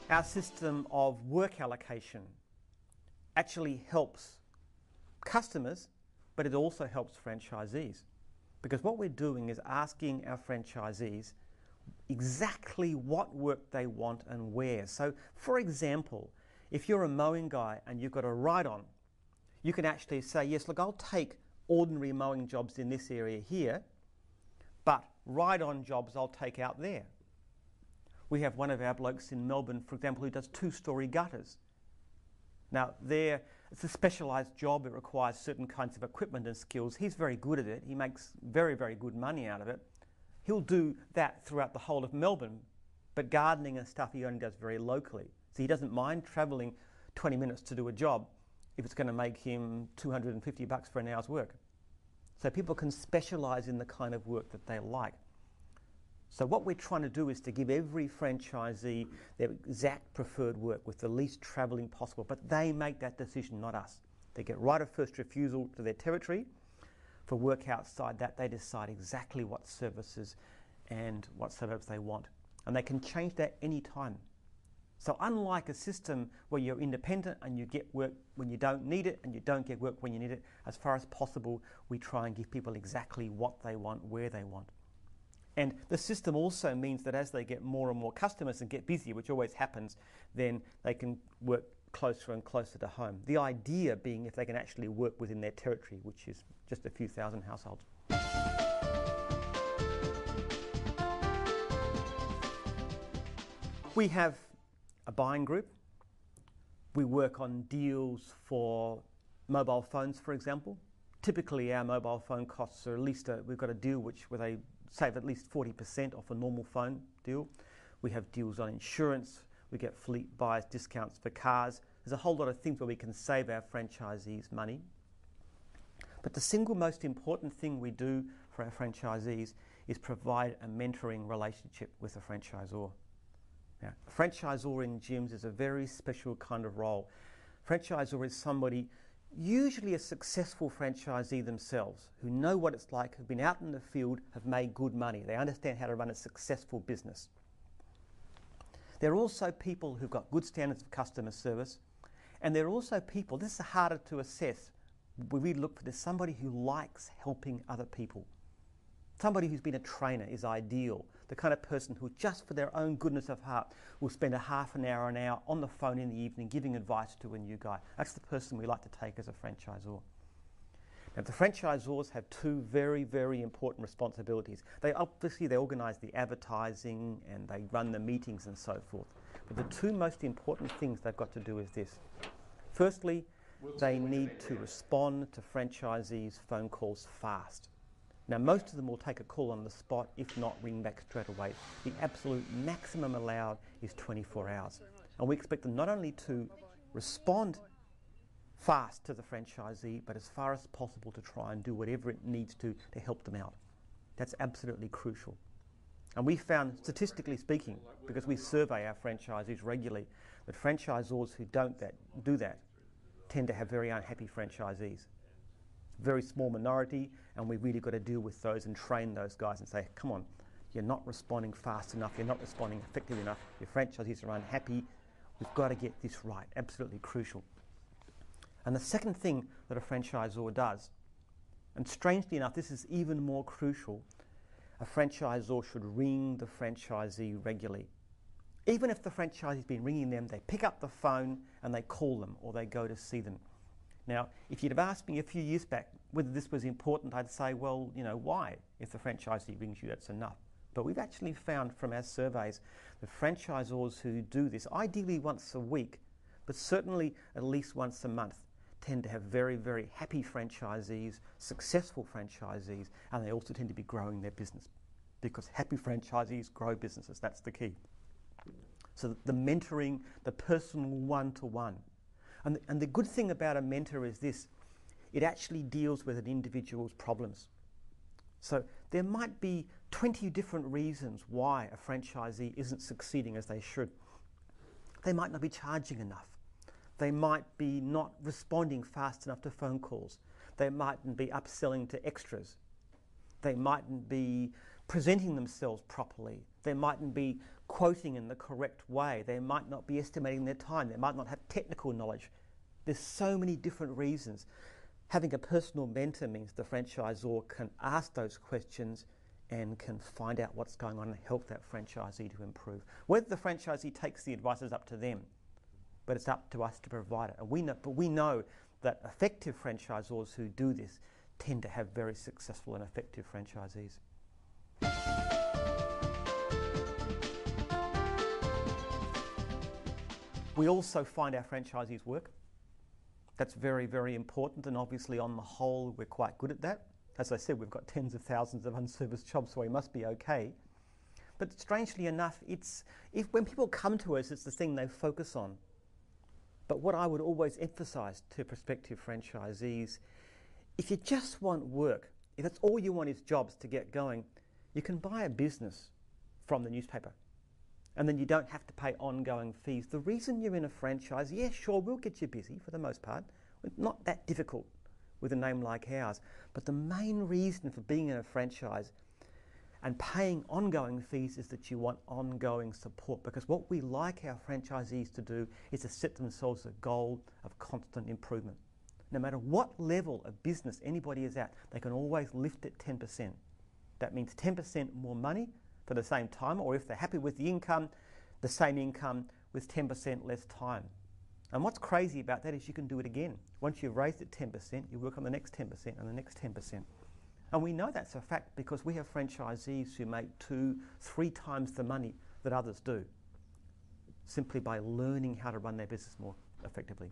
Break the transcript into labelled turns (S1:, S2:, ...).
S1: Our system of work allocation actually helps customers, but it also helps franchisees. Because what we're doing is asking our franchisees exactly what work they want and where. So, for example, if you're a mowing guy and you've got a ride-on, you can actually say, yes, look, I'll take ordinary mowing jobs in this area here, but ride-on jobs I'll take out there. We have one of our blokes in Melbourne, for example, who does two-storey gutters. Now, it's a specialised job. It requires certain kinds of equipment and skills. He's very good at it. He makes very, very good money out of it. He'll do that throughout the whole of Melbourne, but gardening and stuff he only does very locally. So he doesn't mind travelling 20 minutes to do a job if it's going to make him $250 for an hour's work. So people can specialise in the kind of work that they like. So what we're trying to do is to give every franchisee their exact preferred work with the least travelling possible, but they make that decision, not us. They get right of first refusal to their territory. For work outside that, they decide exactly what services and what suburbs they want. And they can change that any time. So unlike a system where you're independent and you get work when you don't need it and you don't get work when you need it, as far as possible, we try and give people exactly what they want, where they want. And the system also means that as they get more and more customers and get busier, which always happens, then they can work closer and closer to home. The idea being if they can actually work within their territory, which is just a few thousand households. We have a buying group. We work on deals for mobile phones, for example. Typically our mobile phone costs are at least, we've got a deal where they save at least 40% off a normal phone deal. We have deals on insurance. We get fleet buyers discounts for cars. There's a whole lot of things where we can save our franchisees money. But the single most important thing we do for our franchisees is provide a mentoring relationship with a franchisor. Now, a franchisor in gyms is a very special kind of role. Franchisor is somebody, usually a successful franchisee themselves, who know what it's like, have been out in the field, have made good money. They understand how to run a successful business. They're also people who've got good standards of customer service, and they're also people, this is harder to assess, we really look for this, somebody who likes helping other people. Somebody who's been a trainer is ideal. The kind of person who, just for their own goodness of heart, will spend a half an hour on the phone in the evening giving advice to a new guy. That's the person we like to take as a franchisor. Now, the franchisors have two very, very important responsibilities. They organise the advertising and they run the meetings and so forth. But the two most important things they've got to do is this. Firstly, they need to respond to franchisees' phone calls fast. Now, most of them will take a call on the spot, if not ring back straight away. The absolute maximum allowed is 24 hours. And we expect them not only to respond fast to the franchisee, but as far as possible to try and do whatever it needs to help them out. That's absolutely crucial. And we found, statistically speaking, because we survey our franchisees regularly, that franchisors who do that tend to have very unhappy franchisees. Very small minority, and we've really got to deal with those and train those guys and say, come on, you're not responding fast enough, you're not responding effectively enough, your franchisees are unhappy, we've got to get this right, absolutely crucial. And the second thing that a franchisor does, and strangely enough this is even more crucial, a franchisor should ring the franchisee regularly. Even if the franchisee's been ringing them, they pick up the phone and they call them or they go to see them. Now, if you'd have asked me a few years back whether this was important, I'd say, well, why? If the franchisee rings you, that's enough. But we've actually found from our surveys that franchisors who do this, ideally once a week, but certainly at least once a month, tend to have very, very happy franchisees, successful franchisees, and they also tend to be growing their business. Because happy franchisees grow businesses, that's the key. So the mentoring, the personal one-to-one. And the good thing about a mentor is this, it actually deals with an individual's problems. So there might be 20 different reasons why a franchisee isn't succeeding as they should. They might not be charging enough. They might be not responding fast enough to phone calls. They mightn't be upselling to extras. They mightn't be presenting themselves properly. They mightn't be quoting in the correct way. They might not be estimating their time. They might not have technical knowledge. There's so many different reasons. Having a personal mentor means the franchisor can ask those questions and can find out what's going on and help that franchisee to improve. Whether the franchisee takes the advice is up to them, but it's up to us to provide it. And we know that effective franchisors who do this tend to have very successful and effective franchisees. We also find our franchisees work. That's very, very important, and obviously on the whole we're quite good at that. As I said, we've got tens of thousands of unserviced jobs, so we must be okay. But strangely enough, when people come to us, it's the thing they focus on. But what I would always emphasise to prospective franchisees, if you just want work, if that's all you want is jobs to get going, you can buy a business from the newspaper. And then you don't have to pay ongoing fees. The reason you're in a franchise, yeah, sure, we'll get you busy for the most part. It's not that difficult with a name like ours. But the main reason for being in a franchise and paying ongoing fees is that you want ongoing support. Because what we like our franchisees to do is to set themselves a goal of constant improvement. No matter what level of business anybody is at, they can always lift it 10%. That means 10% more money for the same time, or if they're happy with the income, the same income with 10% less time. And what's crazy about that is you can do it again. Once you've raised it 10%, you work on the next 10% and the next 10%. And we know that's a fact because we have franchisees who make 2-3 times the money that others do, simply by learning how to run their business more effectively.